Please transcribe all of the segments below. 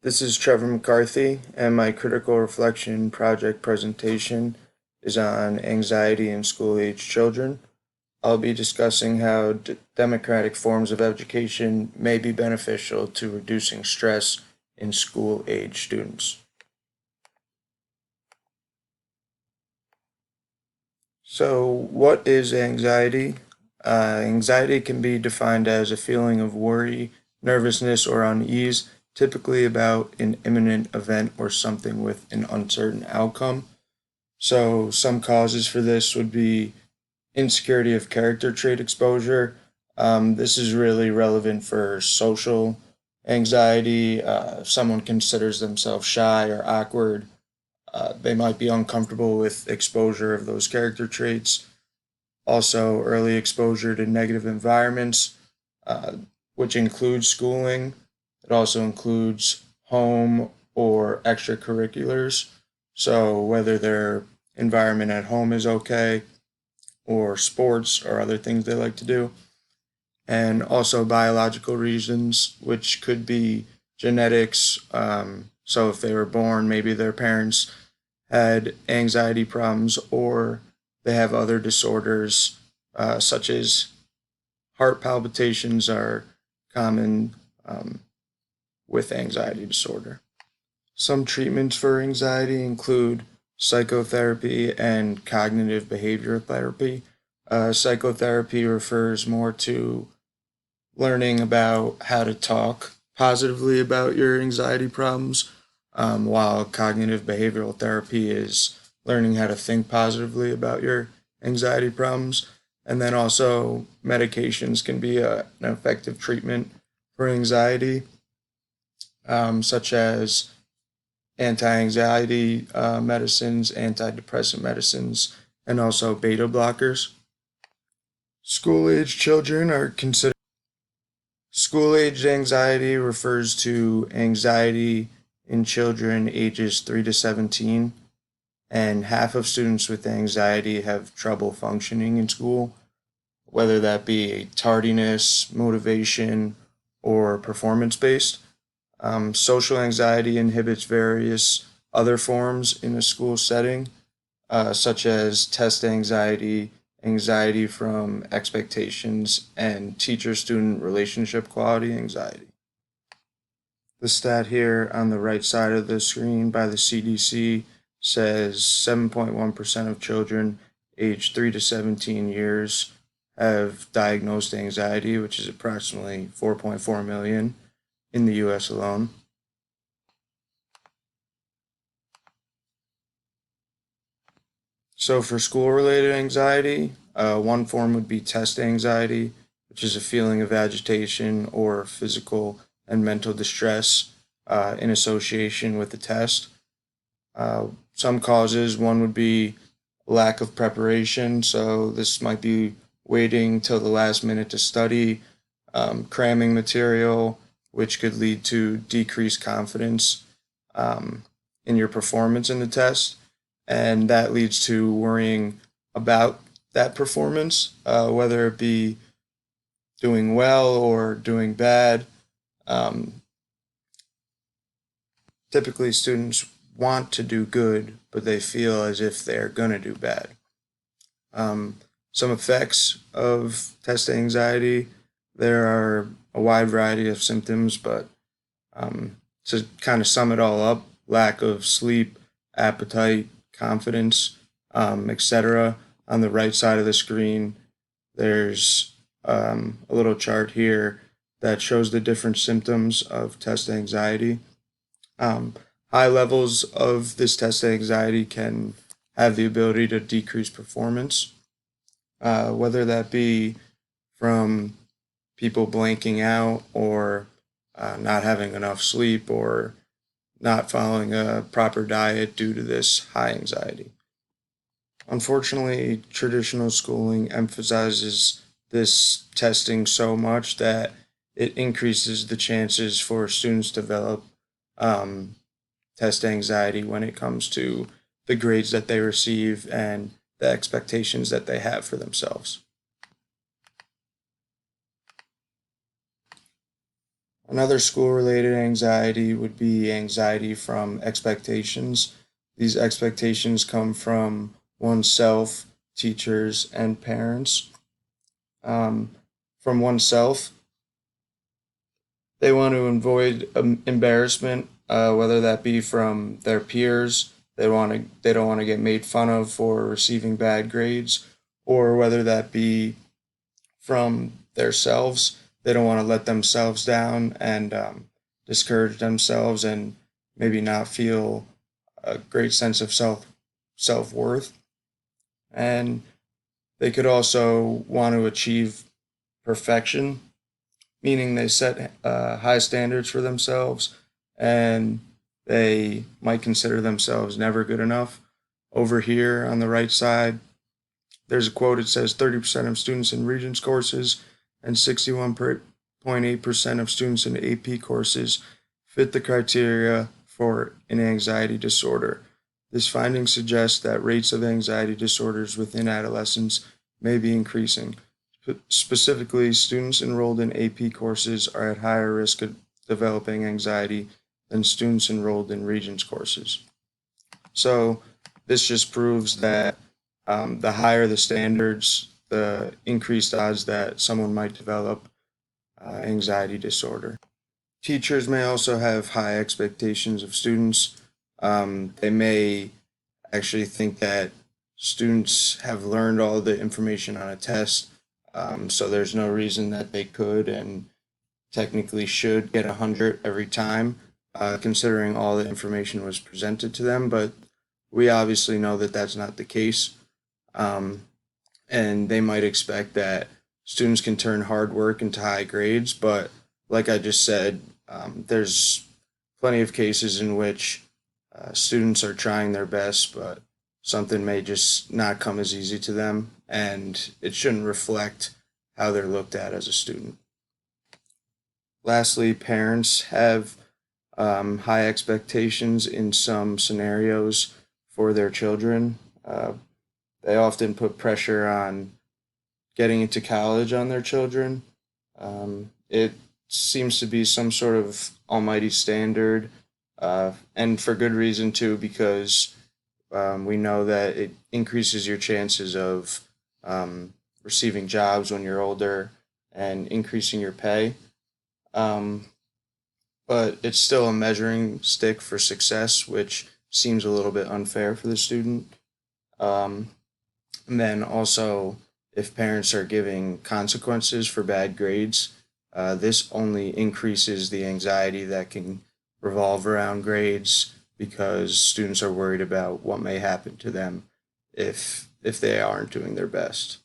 This is Trevor McCarthy, and my critical reflection project presentation is on anxiety in school-age children. I'll be discussing how democratic forms of education may be beneficial to reducing stress in school-age students. So, what is anxiety? Anxiety can be defined as a feeling of worry, nervousness, or unease, typically about an imminent event or something with an uncertain outcome. So, some causes for this would be insecurity of character trait exposure. This is really relevant for social anxiety. If someone considers themselves shy or awkward, they might be uncomfortable with exposure of those character traits. Also, early exposure to negative environments, uh, which includes schooling. It also includes home or extracurriculars. So, whether their environment at home is okay, or sports or other things they like to do. And also biological reasons, which could be genetics. So, if they were born, maybe their parents had anxiety problems, or they have other disorders, such as heart palpitations are common with anxiety disorder. Some treatments for anxiety include psychotherapy and cognitive behavioral therapy. Psychotherapy refers more to learning about how to talk positively about your anxiety problems, while cognitive behavioral therapy is learning how to think positively about your anxiety problems. And then also, medications can be an effective treatment for anxiety, such as anti-anxiety medicines, antidepressant medicines, and also beta blockers. School-age children are considered. School-age anxiety refers to anxiety in children ages 3 to 17, and half of students with anxiety have trouble functioning in school, whether that be tardiness, motivation, or performance based. Social anxiety inhibits various other forms in a school setting, such as test anxiety, anxiety from expectations, and teacher student relationship quality anxiety. The stat here on the right side of the screen by the CDC says 7.1% of children aged 3 to 17 years have diagnosed anxiety, which is approximately 4.4 million in the US alone. So, for school related anxiety, one form would be test anxiety, which is a feeling of agitation or physical and mental distress in association with the test. Some causes, one would be lack of preparation. So, this might be waiting till the last minute to study, cramming material, which could lead to decreased confidence um, in your performance in the test. And that leads to worrying about that performance, whether it be doing well or doing bad. Um, Typically, students want to do good, but they feel as if they're going to do bad. Um, some effects of test anxiety, there are a wide variety of symptoms, but to kind of sum it all up, lack of sleep, appetite, confidence, etc. On the right side of the screen, there's a little chart here that shows the different symptoms of test anxiety. Um, High levels of this test anxiety can have the ability to decrease performance, whether that be from people blanking out or not having enough sleep or not following a proper diet due to this high anxiety. Unfortunately, traditional schooling emphasizes this testing so much that it increases the chances for students to develop um, test anxiety when it comes to the grades that they receive and the expectations that they have for themselves. Another school-related anxiety would be anxiety from expectations. These expectations come from oneself, teachers, and parents. Um, from oneself, they want to avoid embarrassment, whether that be from their peers. They don't want to get made fun of for receiving bad grades, or whether that be from themselves. They don't want to let themselves down and discourage themselves and maybe not feel a great sense of self worth. And they could also want to achieve perfection, meaning they set high standards for themselves and they might consider themselves never good enough. Over here on the right side, there's a quote. It says 30% of students in Regents courses and 61.8% of students in AP courses fit the criteria for an anxiety disorder. This finding suggests that rates of anxiety disorders within adolescents may be increasing. Specifically, students enrolled in AP courses are at higher risk of developing anxiety than students enrolled in Regents courses. So this just proves that the higher the standards, the increased odds that someone might develop anxiety disorder. Teachers may also have high expectations of students. They may actually think that students have learned all the information on a test, so there's no reason that they could and technically should get 100 every time, considering all the information was presented to them. But we obviously know that that's not the case. Um, and they might expect that students can turn hard work into high grades, but like I just said, there's plenty of cases in which students are trying their best, but something may just not come as easy to them, and it shouldn't reflect how they're looked at as a student. Lastly, parents have high expectations in some scenarios for their children. They often put pressure on getting into college on their children. It seems to be some sort of almighty standard, and for good reason too, because we know that it increases your chances of receiving jobs when you're older and increasing your pay. Um, but it's still a measuring stick for success, which seems a little bit unfair for the student. Um, and then also, if parents are giving consequences for bad grades, this only increases the anxiety that can revolve around grades because students are worried about what may happen to them if they aren't doing their best.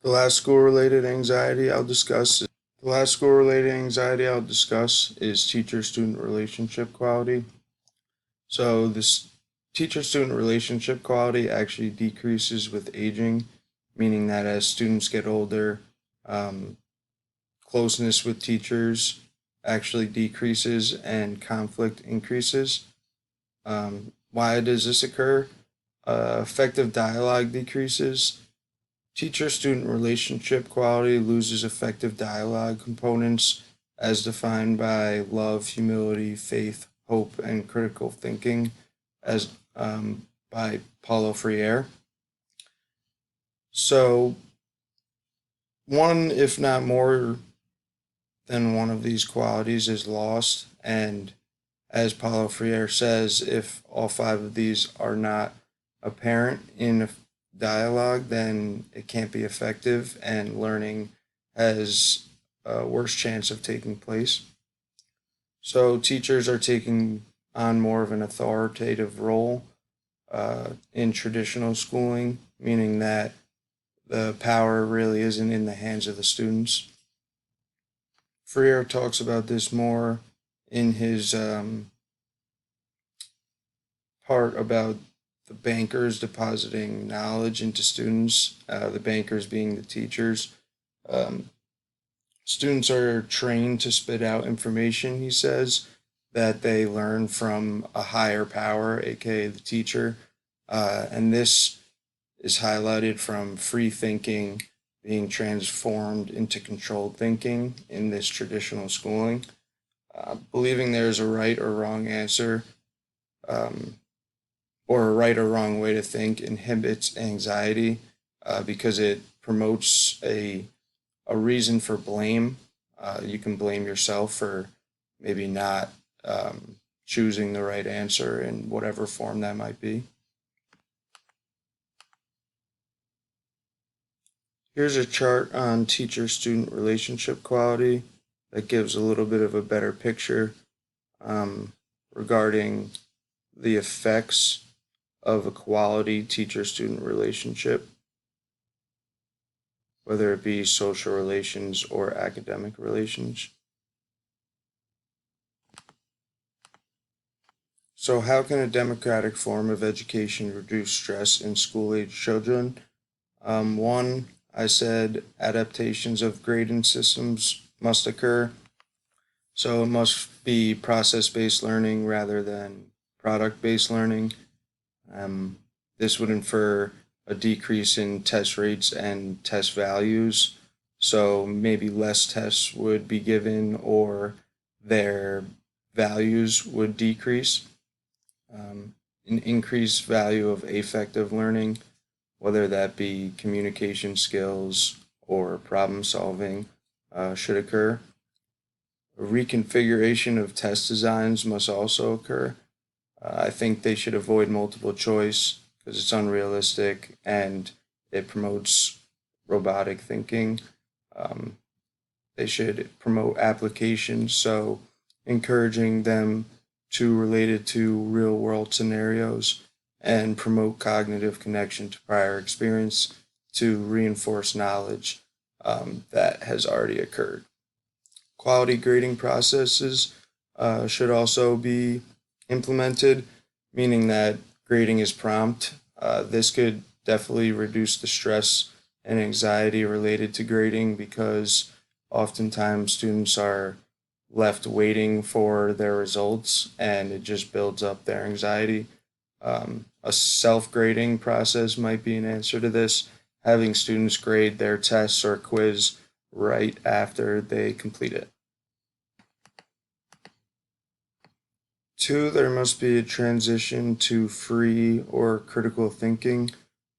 The last school-related anxiety I'll discuss The last school-related anxiety I'll discuss is teacher-student relationship quality. So this teacher-student relationship quality actually decreases with aging, meaning that as students get older, um, closeness with teachers actually decreases and conflict increases. Why does this occur? Effective dialogue decreases. Teacher student relationship quality loses effective dialogue components as defined by love, humility, faith, hope, and critical thinking, as by Paulo Freire. So, one, if not more than one of these qualities, is lost. And as Paulo Freire says, if all five of these are not apparent in dialogue, then it can't be effective, and learning has a worse chance of taking place. So teachers are taking on more of an authoritative role in traditional schooling, meaning that the power really isn't in the hands of the students. Freire talks about this more in his part about the bankers depositing knowledge into students, the bankers being the teachers. Um, Students are trained to spit out information, he says, that they learn from a higher power, aka the teacher. And this is highlighted from free thinking being transformed into controlled thinking in this traditional schooling. Believing there's a right or wrong answer um, or a right or wrong way to think inhibits anxiety because it promotes a reason for blame. You can blame yourself for maybe not choosing the right answer in whatever form that might be. Here's a chart on teacher-student relationship quality that gives a little bit of a better picture um, regarding the effects of a quality teacher-student relationship, whether it be social relations or academic relations. So, how can a democratic form of education reduce stress in school-age children? One, I said adaptations of grading systems must occur. So, it must be process based learning rather than product based learning. Um, this would infer a decrease in test rates and test values. So, maybe less tests would be given or their values would decrease. An increased value of affective learning, whether that be communication skills or problem solving, should occur. A reconfiguration of test designs must also occur. I think they should avoid multiple choice because it's unrealistic and it promotes robotic thinking. Um, they should promote applications, so encouraging them to relate it to real world scenarios and promote cognitive connection to prior experience to reinforce knowledge that has already occurred. Quality grading processes should also be implemented, meaning that grading is prompt. This could definitely reduce the stress and anxiety related to grading because oftentimes students are left waiting for their results and it just builds up their anxiety. A self grading process might be an answer to this, having students grade their tests or quiz right after they complete it. Two, there must be a transition to free or critical thinking.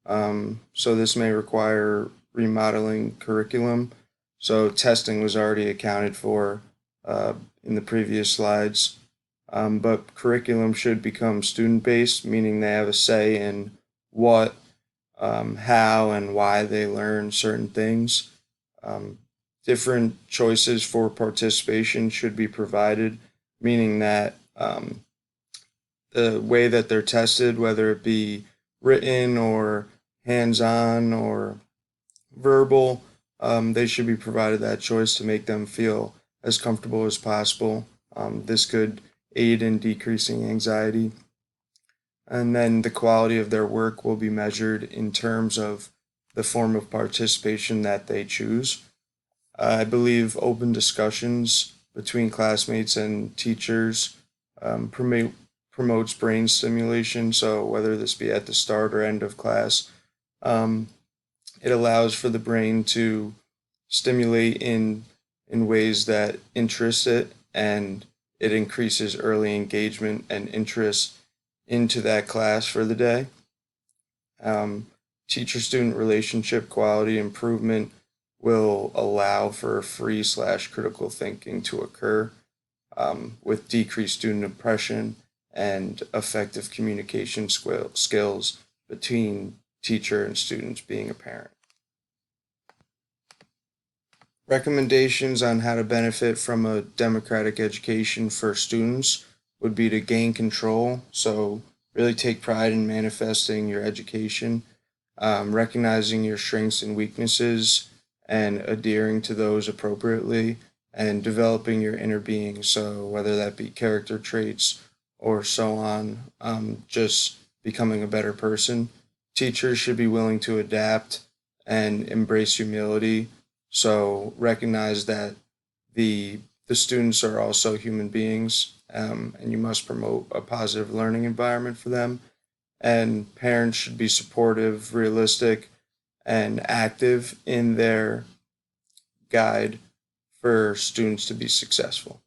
So this may require remodeling curriculum. So testing was already accounted for uh, in the previous slides. But curriculum should become student based, meaning they have a say in what, how, and why they learn certain things. Um, Different choices for participation should be provided, meaning that the way that they're tested, whether it be written or hands on or verbal, they should be provided that choice to make them feel as comfortable as possible. This could aid in decreasing anxiety. And then the quality of their work will be measured in terms of the form of participation that they choose. I believe open discussions between classmates and teachers promotes brain stimulation. So, whether this be at the start or end of class, um, it allows for the brain to stimulate in ways that interest it, and it increases early engagement and interest into that class for the day. Um, Teacher student relationship quality improvement will allow for free slash critical thinking to occur with decreased student oppression and effective communication skills between teacher and students being apparent. Recommendations on how to benefit from a democratic education for students would be to gain control. So, really take pride in manifesting your education, recognizing your strengths and weaknesses, and adhering to those appropriately, and developing your inner being. So, whether that be character traits or so on, just becoming a better person. Teachers should be willing to adapt and embrace humility, so recognize that the students are also human beings, and you must promote a positive learning environment for them. And parents should be supportive, realistic, and active in their guide for students to be successful.